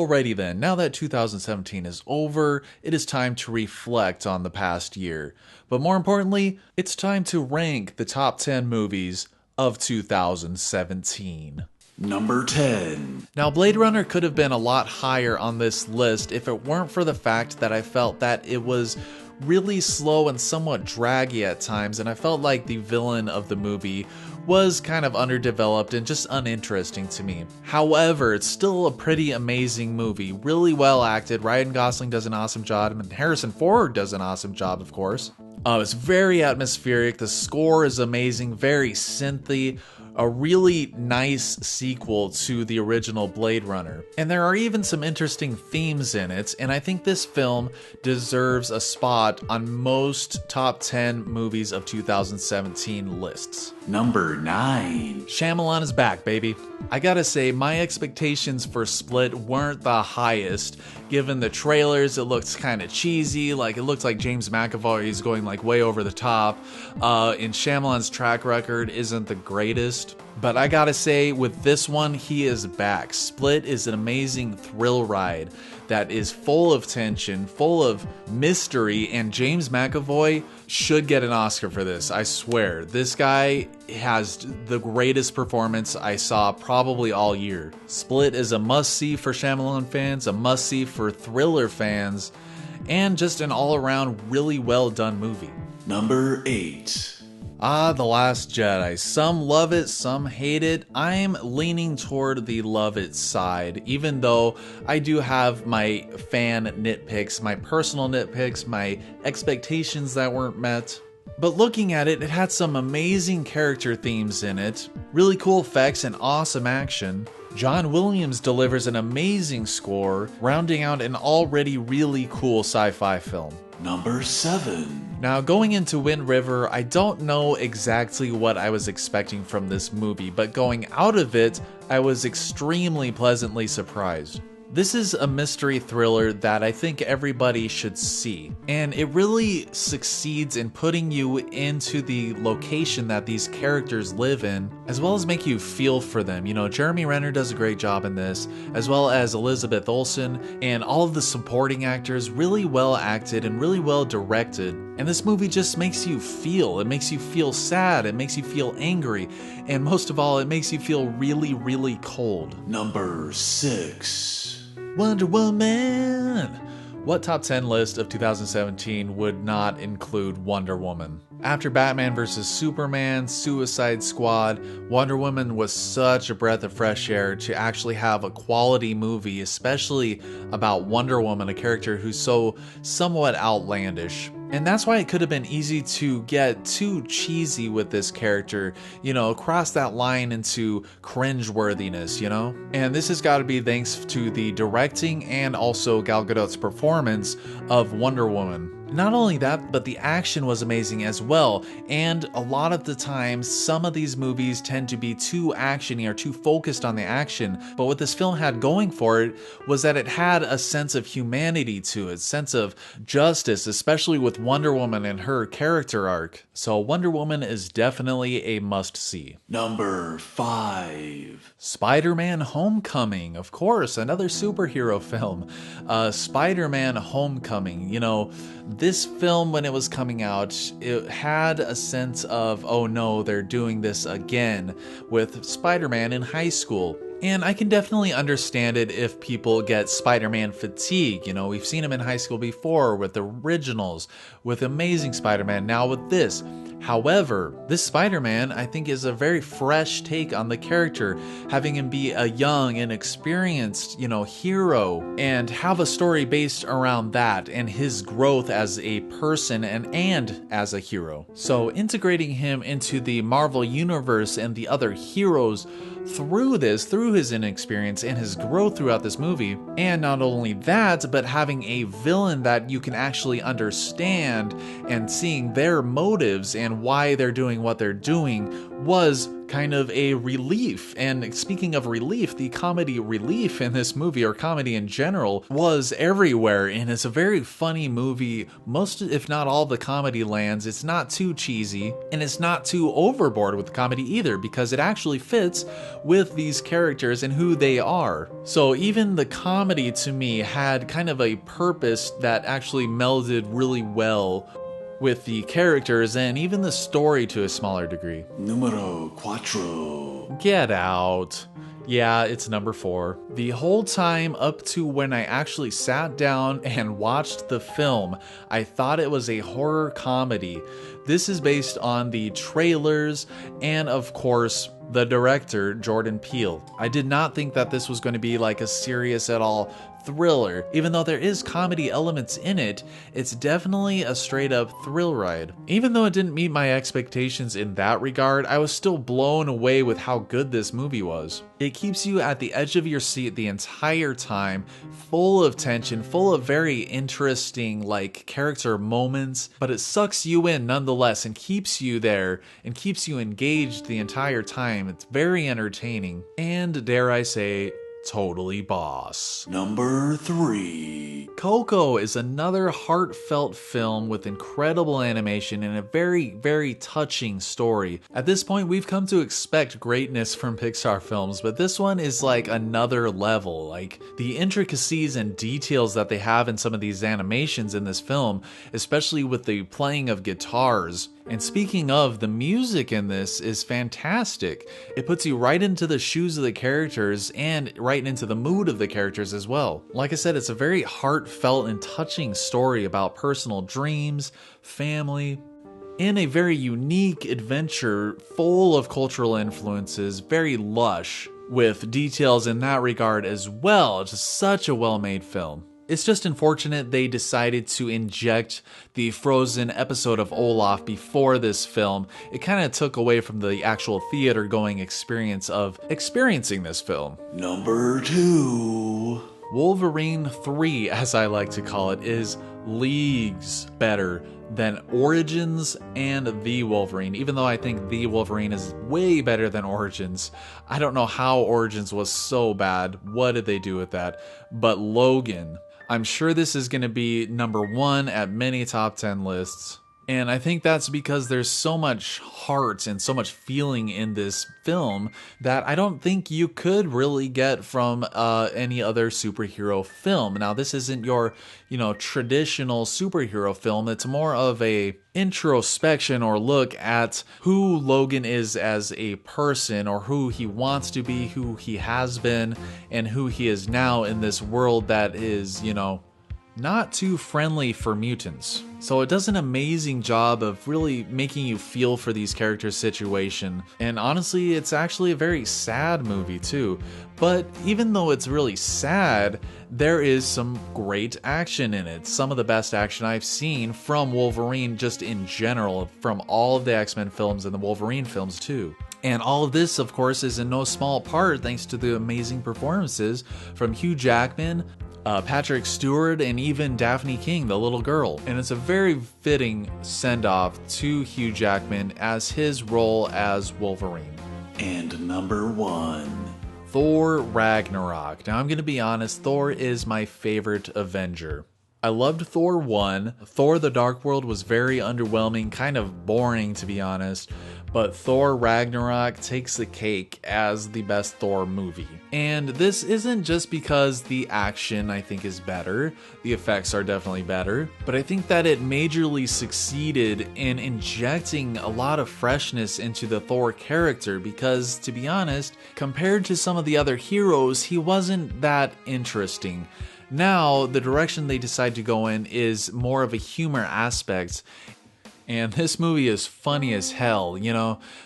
Alrighty then, now that 2017 is over, it is time to reflect on the past year. But more importantly, it's time to rank the top 10 movies of 2017. Number 10. Now, Blade Runner could have been a lot higher on this list if it weren't for the fact that I felt that it was really slow and somewhat draggy at times, and I felt like the villain of the movie was kind of underdeveloped and just uninteresting to me. However, it's still a pretty amazing movie, really well acted. Ryan Gosling does an awesome job, and Harrison Ford does an awesome job, of course. It's very atmospheric, the score is amazing, very synthy, a really nice sequel to the original Blade Runner. And there are even some interesting themes in it, and I think this film deserves a spot on most top 10 movies of 2017 lists. Number 9. Shyamalan is back, baby. I gotta say, my expectations for Split weren't the highest. Given the trailers, it looked kind of cheesy, like it looked like James McAvoy is going like way over the top. And Shyamalan's track record isn't the greatest. But I gotta say, with this one, he is back. Split is an amazing thrill ride that is full of tension, full of mystery, and James McAvoy should get an Oscar for this, I swear. This guy has the greatest performance I saw probably all year. Split is a must-see for Shyamalan fans, a must-see for thriller fans, and just an all-around really well-done movie. Number 8. The Last Jedi. Some love it, some hate it. I'm leaning toward the love it side, even though I do have my fan nitpicks, my personal nitpicks, my expectations that weren't met. But looking at it, it had some amazing character themes in it, really cool effects, and awesome action. John Williams delivers an amazing score, rounding out an already really cool sci-fi film. Number 7. Now, going into Wind River, I don't know exactly what I was expecting from this movie, but going out of it, I was extremely pleasantly surprised. This is a mystery thriller that I think everybody should see, and it really succeeds in putting you into the location that these characters live in, as well as make you feel for them. You know, Jeremy Renner does a great job in this, as well as Elizabeth Olsen, and all of the supporting actors really well acted and really well directed. And this movie just makes you feel. It makes you feel sad, it makes you feel angry, and most of all, it makes you feel really, really cold. Number 6. Wonder Woman! What top 10 list of 2017 would not include Wonder Woman? After Batman vs. Superman, Suicide Squad, Wonder Woman was such a breath of fresh air to actually have a quality movie, especially about Wonder Woman, a character who's so somewhat outlandish. And that's why it could have been easy to get too cheesy with this character, you know, cross that line into cringe-worthiness, you know? And this has got to be thanks to the directing and also Gal Gadot's performance of Wonder Woman. Not only that, but the action was amazing as well, and a lot of the times, some of these movies tend to be too actiony or too focused on the action, but what this film had going for it was that it had a sense of humanity to it, sense of justice, especially with Wonder Woman and her character arc. So Wonder Woman is definitely a must-see. Number 5. SpiderMan Homecoming, of course, another superhero film. SpiderMan Homecoming, you know, this film, when it was coming out, it had a sense of, oh no, they're doing this again with Spider-Man in high school. And I can definitely understand it if people get Spider-Man fatigue. You know, we've seen him in high school before with the originals, with Amazing Spider-Man, now with this. However, this Spider-Man, I think, is a very fresh take on the character, having him be a young and experienced, you know, hero, and have a story based around that and his growth as a person and as a hero. So integrating him into the Marvel Universe and the other heroes through his inexperience and his growth throughout this movie. And not only that, but having a villain that you can actually understand and seeing their motives and why they're doing what they're doing was kind of a relief. And speaking of relief, the comedy relief in this movie, or comedy in general, was everywhere. And it's a very funny movie. Most, if not all, the comedy lands. It's not too cheesy, and it's not too overboard with the comedy either, because it actually fits with these characters and who they are. So even the comedy, to me, had kind of a purpose that actually melded really well with the characters and even the story to a smaller degree. Numero cuatro. Get out. Yeah, it's number 4. The whole time up to when I actually sat down and watched the film, I thought it was a horror comedy. This is based on the trailers and, of course, the director, Jordan Peele. I did not think that this was going to be like a serious at all thriller. Even though there is comedy elements in it, it's definitely a straight up thrill ride. Even though it didn't meet my expectations in that regard, I was still blown away with how good this movie was. It keeps you at the edge of your seat the entire time, full of tension, full of very interesting like character moments, but it sucks you in nonetheless and keeps you there and keeps you engaged the entire time. It's very entertaining and, dare I say, totally boss. Number 3. Coco is another heartfelt film with incredible animation and a very, very touching story. At this point, we've come to expect greatness from Pixar films, but this one is like another level. Like the intricacies and details that they have in some of these animations in this film, especially with the playing of guitars. And speaking of, the music in this is fantastic. It puts you right into the shoes of the characters and right into the mood of the characters as well. Like I said, it's a very heartfelt and touching story about personal dreams, family, and a very unique adventure full of cultural influences, very lush, with details in that regard as well. Just such a well-made film. It's just unfortunate they decided to inject the Frozen episode of Olaf before this film. It kind of took away from the actual theater going experience of experiencing this film. Number 2. Wolverine 3, as I like to call it, is leagues better than Origins and The Wolverine, even though I think The Wolverine is way better than Origins. I don't know how Origins was so bad. What did they do with that? But Logan, I'm sure this is going to be number 1 at many top 10 lists. And I think that's because there's so much heart and so much feeling in this film that I don't think you could really get from any other superhero film. Now, this isn't your, traditional superhero film. It's more of a introspection or look at who Logan is as a person, or who he wants to be, who he has been, and who he is now in this world that is, not too friendly for mutants. So it does an amazing job of really making you feel for these characters' situation. And honestly, it's actually a very sad movie too. But even though it's really sad, there is some great action in it. Some of the best action I've seen from Wolverine just in general, from all of the X-Men films and the Wolverine films too. And all of this, of course, is in no small part thanks to the amazing performances from Hugh Jackman, Patrick Stewart, and even Daphne King, the little girl. And it's a very fitting send-off to Hugh Jackman as his role as Wolverine. And number 1. Thor Ragnarok. Now I'm going to be honest, Thor is my favorite Avenger. I loved Thor 1. Thor the Dark World was very underwhelming, kind of boring to be honest, but Thor Ragnarok takes the cake as the best Thor movie. And this isn't just because the action I think is better, the effects are definitely better, but I think that it majorly succeeded in injecting a lot of freshness into the Thor character because, to be honest, compared to some of the other heroes, he wasn't that interesting. Now, the direction they decide to go in is more of a humor aspect. And this movie is funny as hell,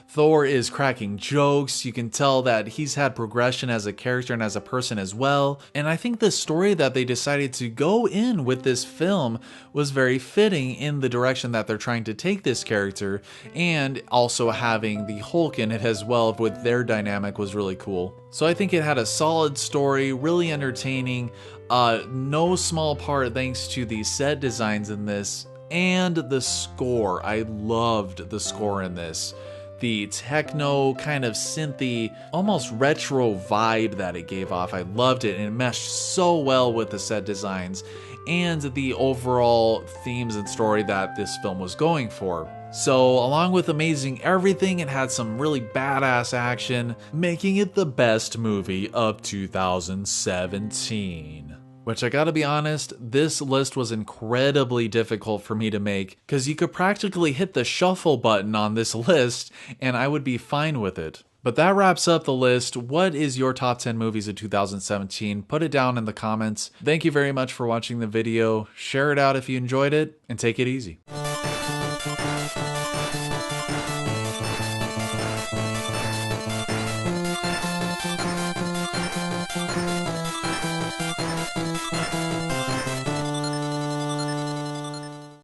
Thor is cracking jokes. You can tell that he's had progression as a character and as a person as well. And I think the story that they decided to go in with this film was very fitting in the direction that they're trying to take this character. And also having the Hulk in it as well with their dynamic was really cool. So I think it had a solid story, really entertaining. No small part thanks to the set designs in this. And the score. I loved the score in this. the techno kind of synthy, almost retro vibe that it gave off. I loved it, and it meshed so well with the set designs and the overall themes and story that this film was going for. So, along with amazing everything, it had some really badass action, making it the best movie of 2017. Which, I gotta be honest, this list was incredibly difficult for me to make, because you could practically hit the shuffle button on this list and I would be fine with it. But that wraps up the list. What is your top 10 movies of 2017? Put it down in the comments. Thank you very much for watching the video. Share it out if you enjoyed it, and take it easy.